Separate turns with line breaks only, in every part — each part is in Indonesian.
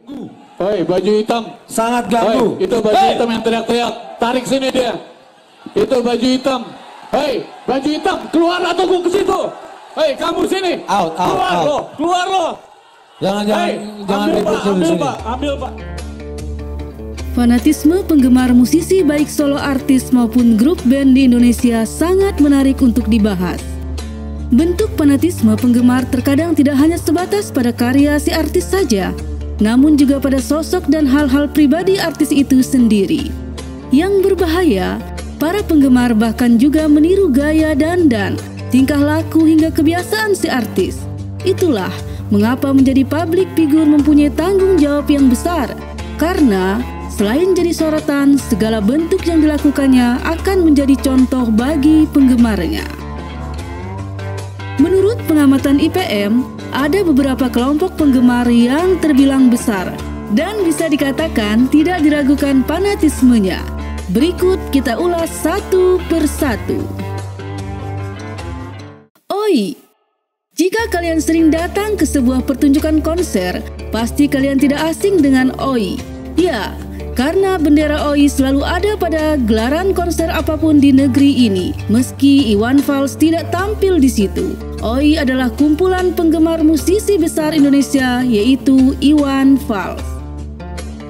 Hei, baju hitam.
Sangat ganggu.
Hei, itu baju hitam yang teriak-teriak. Tarik sini dia. Itu baju hitam. Hei, baju hitam, keluar atau gue ke situ. Hei, kamu sini. Keluar lo, keluar lo.
Jangan ribut di sini.
Ambil Pak.
Fanatisme penggemar musisi baik solo artis maupun grup band di Indonesia sangat menarik untuk dibahas. Bentuk fanatisme penggemar terkadang tidak hanya sebatas pada karya si artis saja, namun juga pada sosok dan hal-hal pribadi artis itu sendiri. Yang berbahaya, para penggemar bahkan juga meniru gaya dandan, tingkah laku hingga kebiasaan si artis. Itulah mengapa menjadi public figure mempunyai tanggung jawab yang besar, karena selain jadi sorotan, segala bentuk yang dilakukannya akan menjadi contoh bagi penggemarnya. Menurut pengamatan IPM, ada beberapa kelompok penggemar yang terbilang besar dan bisa dikatakan tidak diragukan fanatismenya. Berikut kita ulas satu persatu. OI. Jika kalian sering datang ke sebuah pertunjukan konser, pasti kalian tidak asing dengan OI. Ya, karena bendera OI selalu ada pada gelaran konser apapun di negeri ini, meski Iwan Fals tidak tampil di situ. OI adalah kumpulan penggemar musisi besar Indonesia, yaitu Iwan Fals.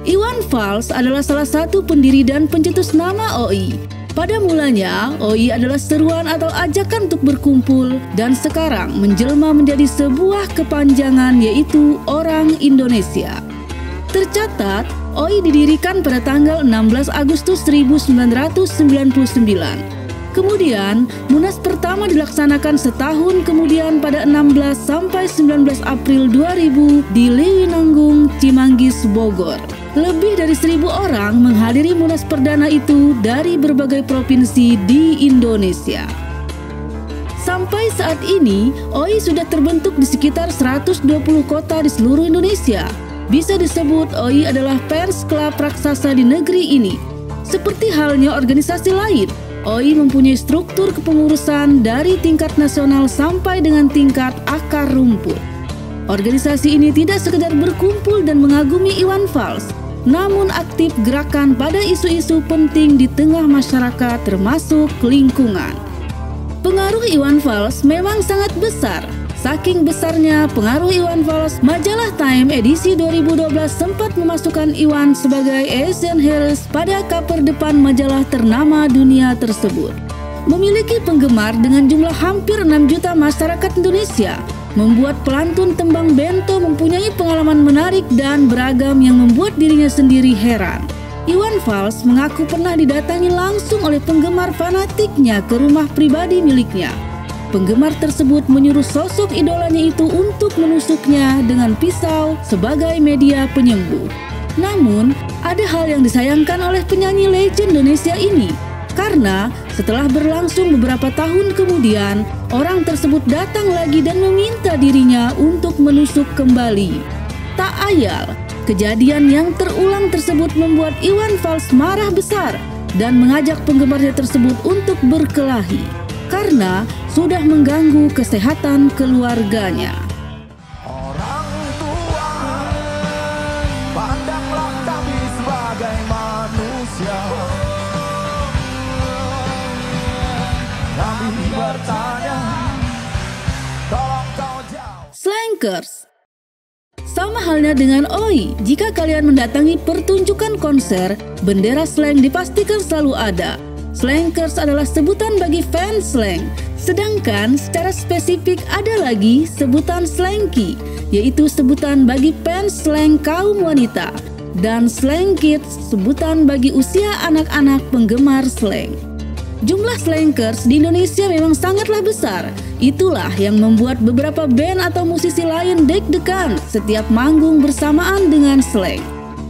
Iwan Fals adalah salah satu pendiri dan pencetus nama OI. Pada mulanya, OI adalah seruan atau ajakan untuk berkumpul, dan sekarang menjelma menjadi sebuah kepanjangan, yaitu Orang Indonesia. Tercatat, OI didirikan pada tanggal 16 Agustus 1999. Kemudian, Munas pertama dilaksanakan setahun kemudian pada 16 sampai 19 April 2000 di Lewinanggung, Cimanggis, Bogor. Lebih dari 1.000 orang menghadiri Munas perdana itu dari berbagai provinsi di Indonesia. Sampai saat ini, OI sudah terbentuk di sekitar 120 kota di seluruh Indonesia. Bisa disebut OI adalah fans klub raksasa di negeri ini. Seperti halnya organisasi lain, OI mempunyai struktur kepengurusan dari tingkat nasional sampai dengan tingkat akar rumput. Organisasi ini tidak sekedar berkumpul dan mengagumi Iwan Fals, namun aktif gerakan pada isu-isu penting di tengah masyarakat termasuk lingkungan. Pengaruh Iwan Fals memang sangat besar. Saking besarnya pengaruh Iwan Fals, majalah Time edisi 2012 sempat memasukkan Iwan sebagai Asian Heroes pada cover depan majalah ternama dunia tersebut. Memiliki penggemar dengan jumlah hampir 6 juta masyarakat Indonesia, membuat pelantun tembang bento mempunyai pengalaman menarik dan beragam yang membuat dirinya sendiri heran. Iwan Fals mengaku pernah didatangi langsung oleh penggemar fanatiknya ke rumah pribadi miliknya. Penggemar tersebut menyuruh sosok idolanya itu untuk menusuknya dengan pisau sebagai media penyembuh. Namun, ada hal yang disayangkan oleh penyanyi legend Indonesia ini, karena setelah berlangsung beberapa tahun kemudian, orang tersebut datang lagi dan meminta dirinya untuk menusuk kembali. Tak ayal, kejadian yang terulang tersebut membuat Iwan Fals marah besar dan mengajak penggemarnya tersebut untuk berkelahi, karena sudah mengganggu kesehatan keluarganya.
Orang tua, pandanglah kami sebagai manusia. Kami bertanya, tolong kau jawab.
Slankers. Sama halnya dengan OI, jika kalian mendatangi pertunjukan konser, bendera slang dipastikan selalu ada. Slankers adalah sebutan bagi fans slang, sedangkan secara spesifik ada lagi sebutan slanky, yaitu sebutan bagi fans slang kaum wanita, dan slang kids sebutan bagi usia anak-anak penggemar slang. Jumlah slankers di Indonesia memang sangatlah besar. Itulah yang membuat beberapa band atau musisi lain deg-degan setiap manggung bersamaan dengan slang.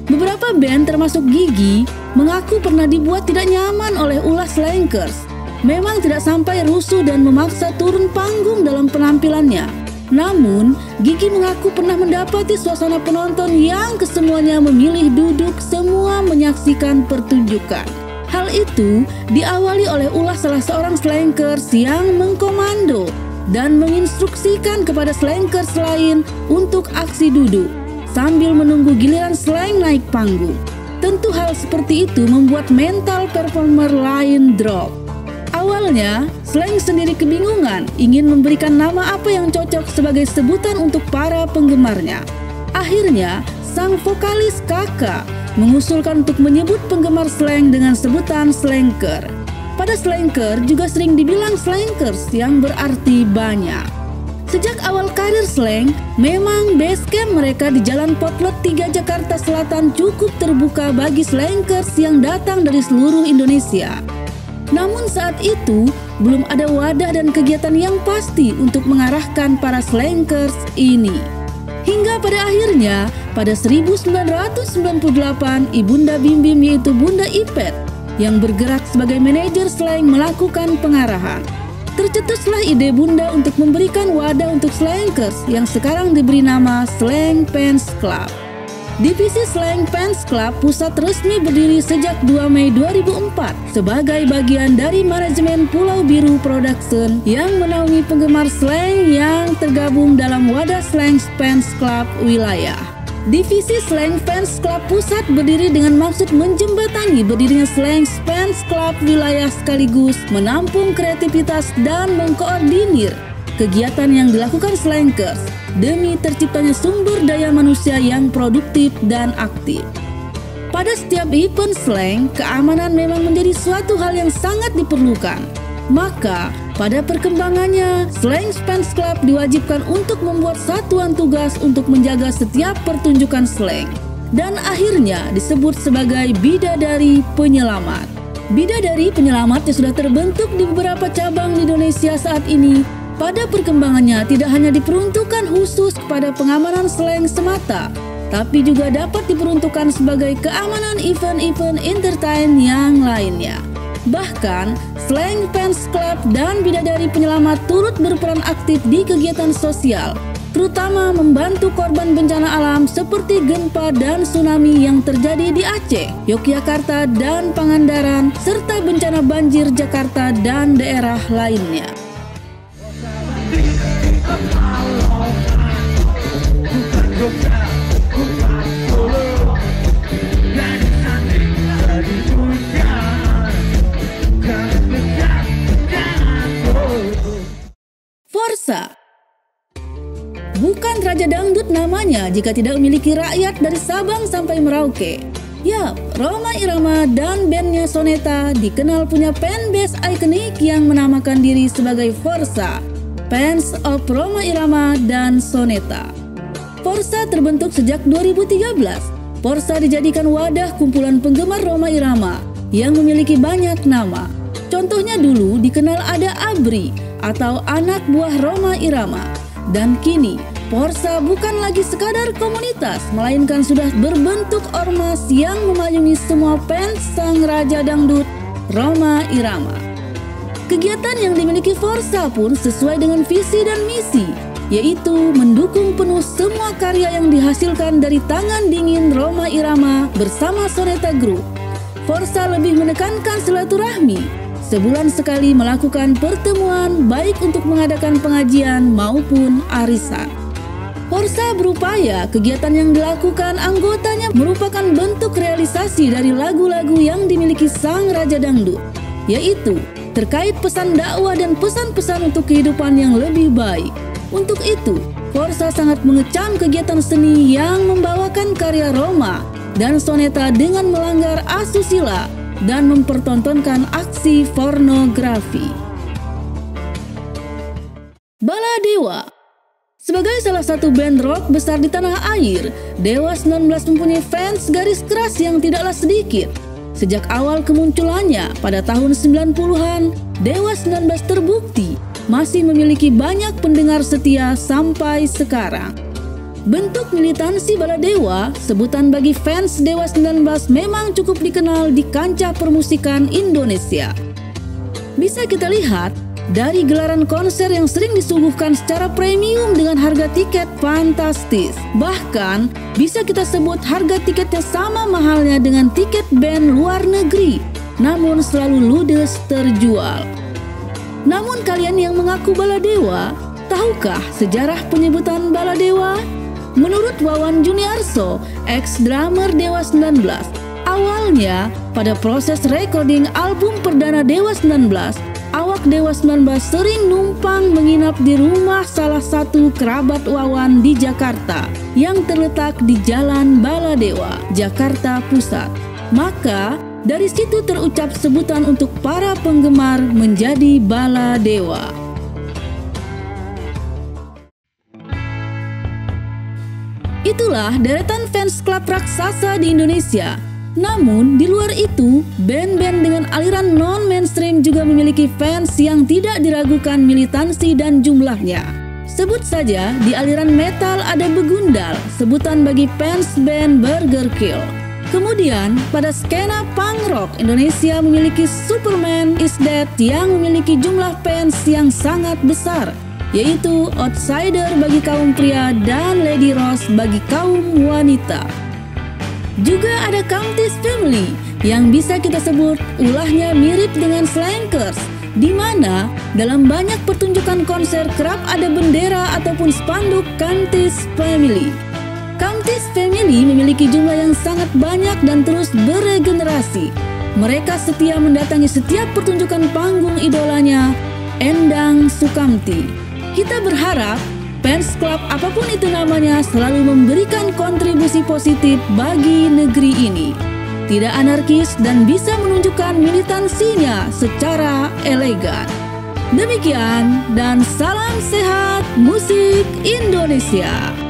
Beberapa band termasuk Gigi mengaku pernah dibuat tidak nyaman oleh ulah slankers. Memang tidak sampai rusuh dan memaksa turun panggung dalam penampilannya. Namun, Gigi mengaku pernah mendapati suasana penonton yang kesemuanya memilih duduk semua menyaksikan pertunjukan. Hal itu diawali oleh ulah salah seorang slankers yang mengkomando dan menginstruksikan kepada slankers lain untuk aksi duduk. sambil menunggu giliran slang naik panggung. Tentu hal seperti itu membuat mental performer lain drop. Awalnya, slang sendiri kebingungan ingin memberikan nama apa yang cocok sebagai sebutan untuk para penggemarnya. Akhirnya, sang vokalis Kakak mengusulkan untuk menyebut penggemar slang dengan sebutan slanker. Pada slanker juga sering dibilang slankers yang berarti banyak. Sejak awal karir slang, memang base camp mereka di Jalan Potlot 3 Jakarta Selatan cukup terbuka bagi slankers yang datang dari seluruh Indonesia. Namun saat itu, belum ada wadah dan kegiatan yang pasti untuk mengarahkan para slankers ini. Hingga pada akhirnya, pada 1998, Ibunda Bim Bim yaitu Bunda Ipet yang bergerak sebagai manajer slang melakukan pengarahan. Tercetuslah ide Bunda untuk memberikan wadah untuk slankers yang sekarang diberi nama Slang Fans Club. Divisi Slang Fans Club pusat resmi berdiri sejak 2 Mei 2004 sebagai bagian dari manajemen Pulau Biru Production yang menaungi penggemar slang yang tergabung dalam wadah Slang Fans Club wilayah. Divisi Slang Fans Club Pusat berdiri dengan maksud menjembatani berdirinya Slang Fans Club wilayah sekaligus menampung kreativitas dan mengkoordinir kegiatan yang dilakukan slankers demi terciptanya sumber daya manusia yang produktif dan aktif. Pada setiap event slang, keamanan memang menjadi suatu hal yang sangat diperlukan. Maka, pada perkembangannya, Slang Fans Club diwajibkan untuk membuat satuan tugas untuk menjaga setiap pertunjukan slang. Dan akhirnya disebut sebagai Bidadari Penyelamat. Bidadari Penyelamat yang sudah terbentuk di beberapa cabang di Indonesia saat ini, pada perkembangannya tidak hanya diperuntukkan khusus kepada pengamanan slang semata, tapi juga dapat diperuntukkan sebagai keamanan event-event entertain yang lainnya. Bahkan, Slang Fans Club dan Bidadari Penyelamat turut berperan aktif di kegiatan sosial, terutama membantu korban bencana alam seperti gempa dan tsunami yang terjadi di Aceh, Yogyakarta, dan Pangandaran, serta bencana banjir Jakarta dan daerah lainnya. Forsa bukan raja dangdut namanya jika tidak memiliki rakyat dari Sabang sampai Merauke. Ya, Rhoma Irama dan bandnya Soneta dikenal punya fanbase ikonik yang menamakan diri sebagai Forsa, Fans of Rhoma Irama dan Soneta. Forsa terbentuk sejak 2013. Forsa dijadikan wadah kumpulan penggemar Rhoma Irama yang memiliki banyak nama. Contohnya dulu dikenal ada Abri atau anak buah Rhoma Irama. Dan kini, Forsa bukan lagi sekadar komunitas, melainkan sudah berbentuk ormas yang memayungi semua fans sang raja dangdut, Rhoma Irama. Kegiatan yang dimiliki Forsa pun sesuai dengan visi dan misi, yaitu mendukung penuh semua karya yang dihasilkan dari tangan dingin Rhoma Irama bersama Soneta Group. Forsa lebih menekankan silaturahmi, sebulan sekali melakukan pertemuan baik untuk mengadakan pengajian maupun arisan. Forsa berupaya kegiatan yang dilakukan anggotanya merupakan bentuk realisasi dari lagu-lagu yang dimiliki sang raja dangdut, yaitu terkait pesan dakwah dan pesan-pesan untuk kehidupan yang lebih baik. Untuk itu, Forsa sangat mengecam kegiatan seni yang membawakan karya Rhoma dan Soneta dengan melanggar asusila dan mempertontonkan aksi pornografi. Baladewa sebagai salah satu band rock besar di tanah air, Dewa 19 mempunyai fans garis keras yang tidaklah sedikit. Sejak awal kemunculannya pada tahun 90-an, Dewa 19 terbukti masih memiliki banyak pendengar setia sampai sekarang. Bentuk militansi Baladewa, sebutan bagi fans Dewa 19, memang cukup dikenal di kancah permusikan Indonesia. Bisa kita lihat dari gelaran konser yang sering disuguhkan secara premium dengan harga tiket fantastis. Bahkan bisa kita sebut harga tiketnya sama mahalnya dengan tiket band luar negeri, namun selalu ludes terjual. Namun kalian yang mengaku Baladewa, tahukah sejarah penyebutan Baladewa? Menurut Wawan Juniarso, ex-drummer Dewa 19, awalnya pada proses recording album perdana Dewa 19, awak Dewa 19 sering numpang menginap di rumah salah satu kerabat Wawan di Jakarta yang terletak di Jalan Baladewa, Jakarta Pusat. Maka dari situ terucap sebutan untuk para penggemar menjadi Baladewa. Itulah deretan fans klub raksasa di Indonesia. Namun, di luar itu, band-band dengan aliran non-mainstream juga memiliki fans yang tidak diragukan militansi dan jumlahnya. Sebut saja, di aliran metal ada Begundal, sebutan bagi fans band Burger Kill. Kemudian, pada skena punk rock, Indonesia memiliki Superman is Dead yang memiliki jumlah fans yang sangat besar, yaitu Outsider bagi kaum pria dan Lady Rose bagi kaum wanita. Juga ada Countess Family yang bisa kita sebut ulahnya mirip dengan Slankers, di mana dalam banyak pertunjukan konser kerap ada bendera ataupun spanduk Countess Family. Countess Family memiliki jumlah yang sangat banyak dan terus beregenerasi. Mereka setia mendatangi setiap pertunjukan panggung idolanya, Endang Sukamti. Kita berharap fans klub apapun itu namanya selalu memberikan kontribusi positif bagi negeri ini, tidak anarkis dan bisa menunjukkan militansinya secara elegan. Demikian dan salam sehat musik Indonesia.